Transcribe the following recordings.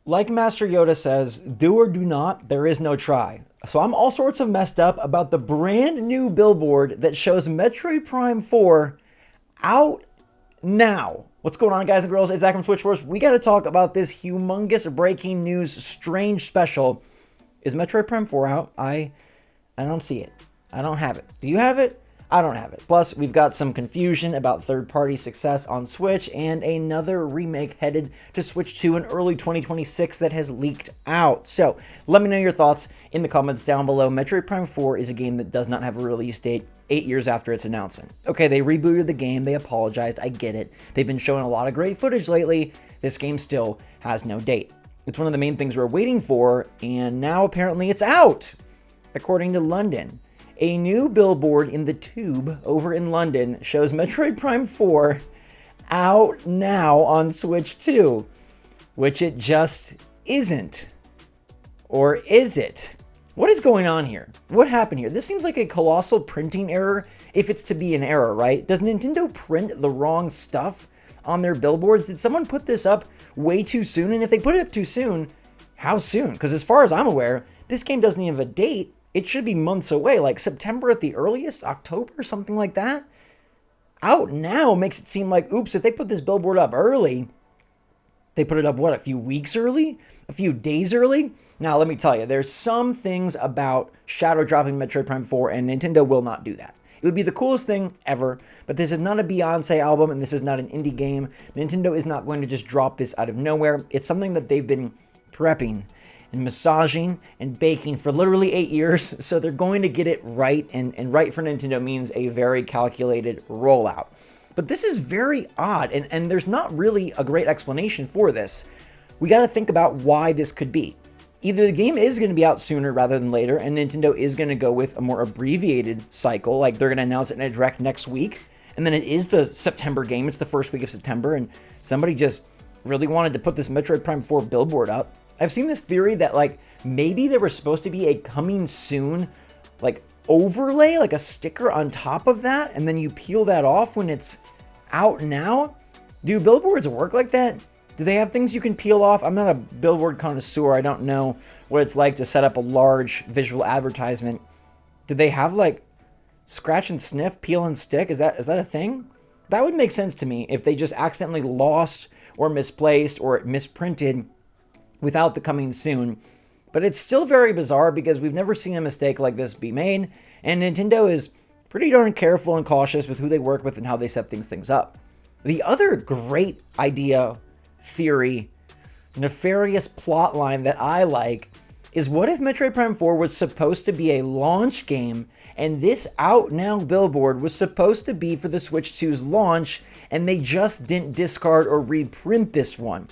Like Master Yoda says, do or do not, there is no try. So I'm all sorts of messed up about the brand new billboard that shows Metroid Prime 4 out now. What's going on, guys and girls? It's Zach from SwitchForce. We got to talk about this humongous breaking news strange special. Is Metroid Prime 4 out? I don't see it. I don't have it. Do you have it? I don't have it. Plus, we've got some confusion about third-party success on Switch and another remake headed to Switch 2 in early 2026 that has leaked out. So, let me know your thoughts in the comments down below. Metroid Prime 4 is a game that does not have a release date 8 years after its announcement. Okay, they rebooted the game, they apologized, I get it. They've been showing a lot of great footage lately. This game still has no date. It's one of the main things we're waiting for, and now apparently it's out, according to London. A new billboard in the Tube over in London shows Metroid Prime 4 out now on Switch 2, which it just isn't. Or is it? What is going on here? What happened here? This seems like a colossal printing error, if it's to be an error, right? Does Nintendo print the wrong stuff on their billboards? Did someone put this up way too soon? And if they put it up too soon, how soon? Because as far as I'm aware, this game doesn't even have a date. It should be months away, like September at the earliest, October, something like that. Out now makes it seem like, oops, if they put this billboard up early, they put it up, what, a few weeks early? A few days early? Now, let me tell you, there's some things about shadow dropping Metroid Prime 4, and Nintendo will not do that. It would be the coolest thing ever, but this is not a Beyonce album, and this is not an indie game. Nintendo is not going to just drop this out of nowhere. It's something that they've been prepping and massaging and baking for literally 8 years, so they're going to get it right, and right for Nintendo means a very calculated rollout. But this is very odd, and there's not really a great explanation for this. We got to think about why this could be. Either the game is going to be out sooner rather than later, and Nintendo is going to go with a more abbreviated cycle, like they're going to announce it in a direct next week, and then it is the September game, it's the first week of September, and somebody just really wanted to put this Metroid Prime 4 billboard up. I've seen this theory that, like, maybe there was supposed to be a coming soon, like, overlay, like a sticker on top of that, and then you peel that off when it's out now. Do billboards work like that? Do they have things you can peel off? I'm not a billboard connoisseur. I don't know what it's like to set up a large visual advertisement. Do they have, like, scratch and sniff, peel and stick? Is that a thing? That would make sense to me if they just accidentally lost or misplaced or misprinted without the coming soon. But it's still very bizarre because we've never seen a mistake like this be made, and Nintendo is pretty darn careful and cautious with who they work with and how they set things up. The other great idea, theory, nefarious plot line that I like is, what if Metroid Prime 4 was supposed to be a launch game, and this out now billboard was supposed to be for the Switch 2's launch, and they just didn't discard or reprint this one?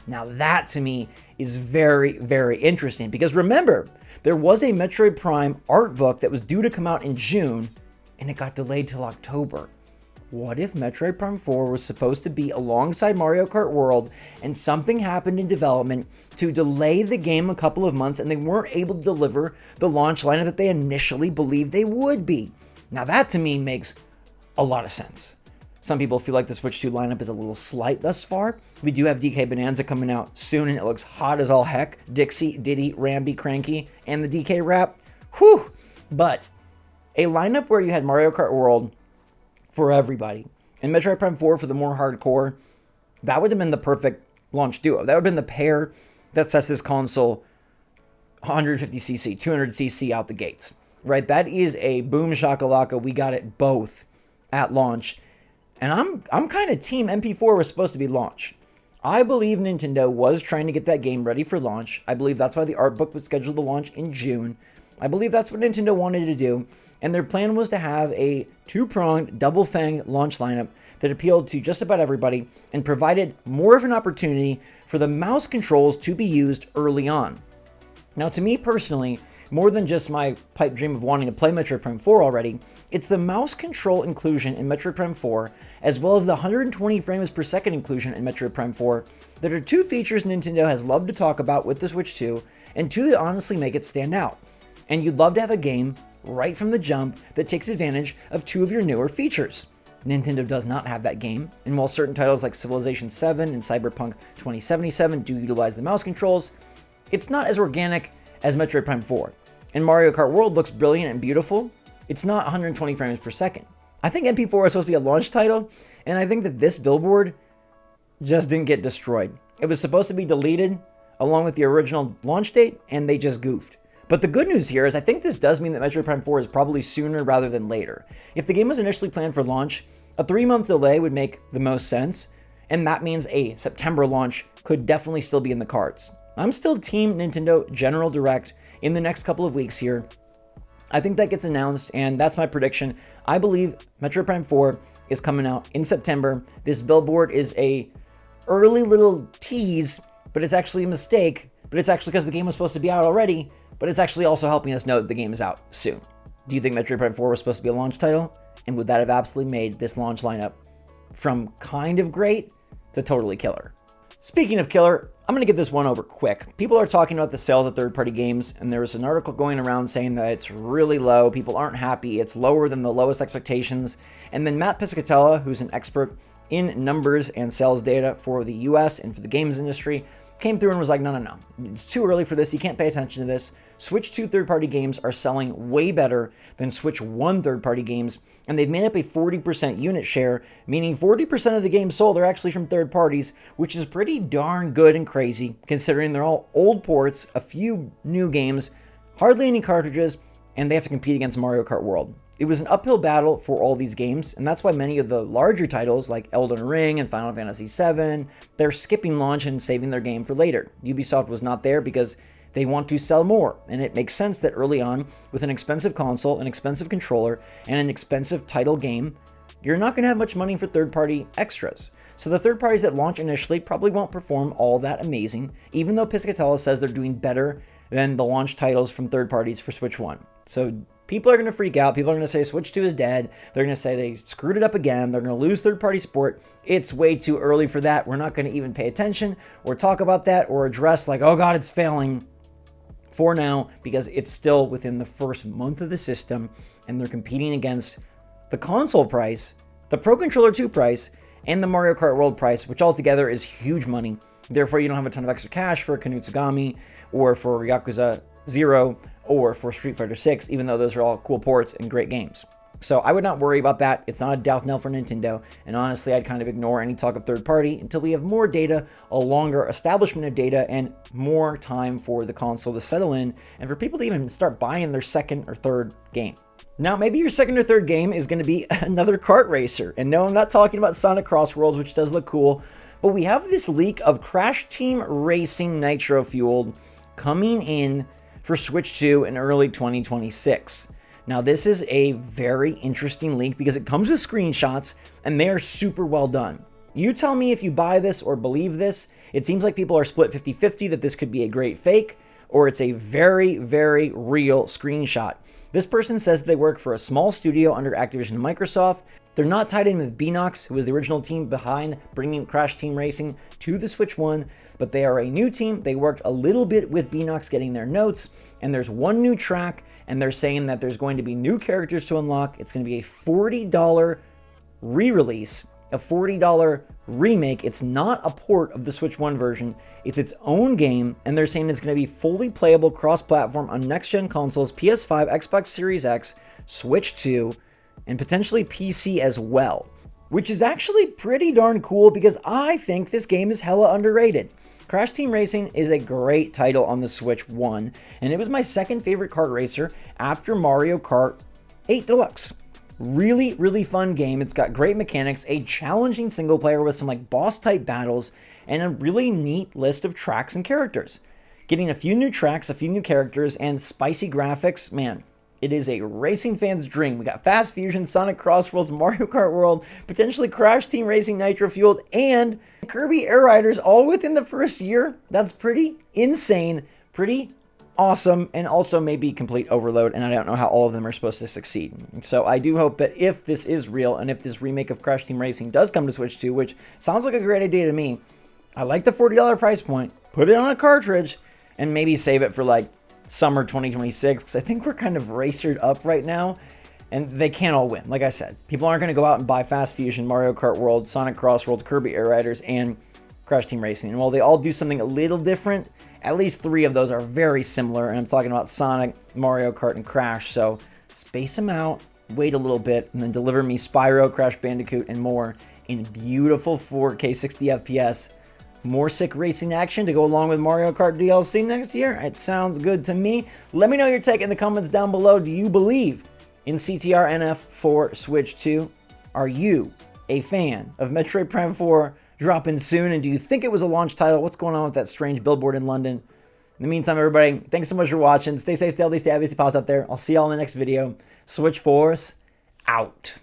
Now that, to me, is very, very interesting, because remember, there was a Metroid Prime art book that was due to come out in June, and it got delayed till October. What if Metroid Prime 4 was supposed to be alongside Mario Kart World, and something happened in development to delay the game a couple of months, and they weren't able to deliver the launch lineup that they initially believed they would be? Now that, to me, makes a lot of sense. Some people feel like the Switch 2 lineup is a little slight thus far. We do have DK Bonanza coming out soon, and it looks hot as all heck. Dixie, Diddy, Rambi, Cranky, and the DK rap. Whew! But a lineup where you had Mario Kart World for everybody, and Metroid Prime 4 for the more hardcore, that would have been the perfect launch duo. That would have been the pair that sets this console 150cc, 200cc out the gates, right? That is a boom shakalaka. We got it both at launch. And I'm kind of team MP4 was supposed to be launch. I believe Nintendo was trying to get that game ready for launch. I believe that's why the art book was scheduled to launch in June. I believe that's what Nintendo wanted to do. And their plan was to have a two-pronged, double-fang launch lineup that appealed to just about everybody and provided more of an opportunity for the mouse controls to be used early on. Now, to me personally, more than just my pipe dream of wanting to play Metroid Prime 4 already, it's the mouse control inclusion in Metroid Prime 4, as well as the 120 frames per second inclusion in Metroid Prime 4, that are two features Nintendo has loved to talk about with the Switch 2, and two that honestly make it stand out. And you'd love to have a game right from the jump that takes advantage of two of your newer features. Nintendo does not have that game, and while certain titles like Civilization 7 and Cyberpunk 2077 do utilize the mouse controls, it's not as organic as Metroid Prime 4. And Mario Kart World looks brilliant and beautiful. It's not 120 frames per second. I think MP4 is supposed to be a launch title, and I think that this billboard just didn't get destroyed. It was supposed to be deleted along with the original launch date, and they just goofed. But the good news here is I think this does mean that Metroid Prime 4 is probably sooner rather than later. If the game was initially planned for launch, a 3-month delay would make the most sense, and that means a September launch could definitely still be in the cards. I'm still Team Nintendo General Direct in the next couple of weeks here. I think that gets announced, and that's my prediction. I believe Metroid Prime 4 is coming out in September. This billboard is a early little tease, but it's actually a mistake. But it's actually because the game was supposed to be out already, but it's actually also helping us know that the game is out soon. Do you think Metroid Prime 4 was supposed to be a launch title? And would that have absolutely made this launch lineup from kind of great to totally killer? Speaking of killer, I'm going to get this one over quick. People are talking about the sales of third-party games, and there was an article going around saying that it's really low. People aren't happy. It's lower than the lowest expectations. And then Matt Piscatella, who's an expert in numbers and sales data for the US and for the games industry, came through and was like, no. It's too early for this. You can't pay attention to this. Switch 2 third-party games are selling way better than Switch 1 third-party games, and they've made up a 40% unit share, meaning 40% of the games sold are actually from third parties, which is pretty darn good and crazy, considering they're all old ports, a few new games, hardly any cartridges, and they have to compete against Mario Kart World. It was an uphill battle for all these games, and that's why many of the larger titles like Elden Ring and Final Fantasy VII, they're skipping launch and saving their game for later. Ubisoft was not there because they want to sell more, and it makes sense that early on, with an expensive console, an expensive controller, and an expensive title game, you're not going to have much money for third-party extras. So the third parties that launch initially probably won't perform all that amazing, even though Piscatella says they're doing better than the launch titles from third parties for Switch 1. So people are going to freak out. People are going to say Switch 2 is dead. They're going to say they screwed it up again. They're going to lose third-party support. It's way too early for that. We're not going to even pay attention or talk about that or address like, oh God, it's failing for now, because it's still within the first month of the system and they're competing against the console price, the Pro Controller 2 price, and the Mario Kart World price, which altogether is huge money. Therefore, you don't have a ton of extra cash for Kanutsugami or for Yakuza 0 or for Street Fighter 6, even though those are all cool ports and great games. So I would not worry about that. It's not a death knell for Nintendo. And honestly, I'd kind of ignore any talk of third party until we have more data, a longer establishment of data, and more time for the console to settle in and for people to even start buying their second or third game. Now, maybe your second or third game is going to be another kart racer. And no, I'm not talking about Sonic Crossworlds, which does look cool. But we have this leak of Crash Team Racing Nitro Fueled coming in for Switch 2 in early 2026. Now, this is a very interesting leak because it comes with screenshots and they are super well done. You tell me if you buy this or believe this. It seems like people are split 50-50 that this could be a great fake or it's a very, very real screenshot. This person says they work for a small studio under Activision and Microsoft. They're not tied in with Beenox, who was the original team behind bringing Crash Team Racing to the Switch 1, but they are a new team. They worked a little bit with Beenox getting their notes, and there's one new track, and they're saying that there's going to be new characters to unlock. It's going to be a $40 re-release, a $40 remake. It's not a port of the Switch 1 version. It's its own game, and they're saying it's going to be fully playable cross-platform on next-gen consoles, PS5, Xbox Series X, Switch 2, and potentially PC as well, which is actually pretty darn cool because I think this game is hella underrated. Crash Team Racing is a great title on the Switch 1, and it was my second favorite kart racer after Mario Kart 8 Deluxe. Really, really fun game. It's got great mechanics, a challenging single player with some like boss type battles, and a really neat list of tracks and characters. Getting a few new tracks, a few new characters, and spicy graphics, man, it is a racing fan's dream. We got Fast Fusion, Sonic Crossworlds, Mario Kart World, potentially Crash Team Racing Nitro Fueled, and Kirby Air Riders all within the first year. That's pretty insane, pretty awesome, and also maybe complete overload, and I don't know how all of them are supposed to succeed. So I do hope that if this is real, and if this remake of Crash Team Racing does come to Switch 2, which sounds like a great idea to me, I like the $40 price point, put it on a cartridge, and maybe save it for like summer 2026, because I think we're kind of racered up right now. And they can't all win. Like I said, people aren't going to go out and buy Fast Fusion, Mario Kart World, Sonic Crossworld, Kirby Air Riders, and Crash Team Racing. And while they all do something a little different, at least 3 of those are very similar. And I'm talking about Sonic, Mario Kart, and Crash. So space them out, wait a little bit, and then deliver me Spyro, Crash Bandicoot, and more in beautiful 4K 60 FPS. More sick racing action to go along with Mario Kart DLC next year. It sounds good to me. Let me know your take in the comments down below. Do you believe in CTR NF for Switch 2? Are you a fan of Metroid Prime 4 dropping soon? And do you think it was a launch title? What's going on with that strange billboard in London? In the meantime, everybody, thanks so much for watching. Stay safe, stay healthy, stay happy, stay positive out there. I'll see y'all in the next video. SwitchForce out.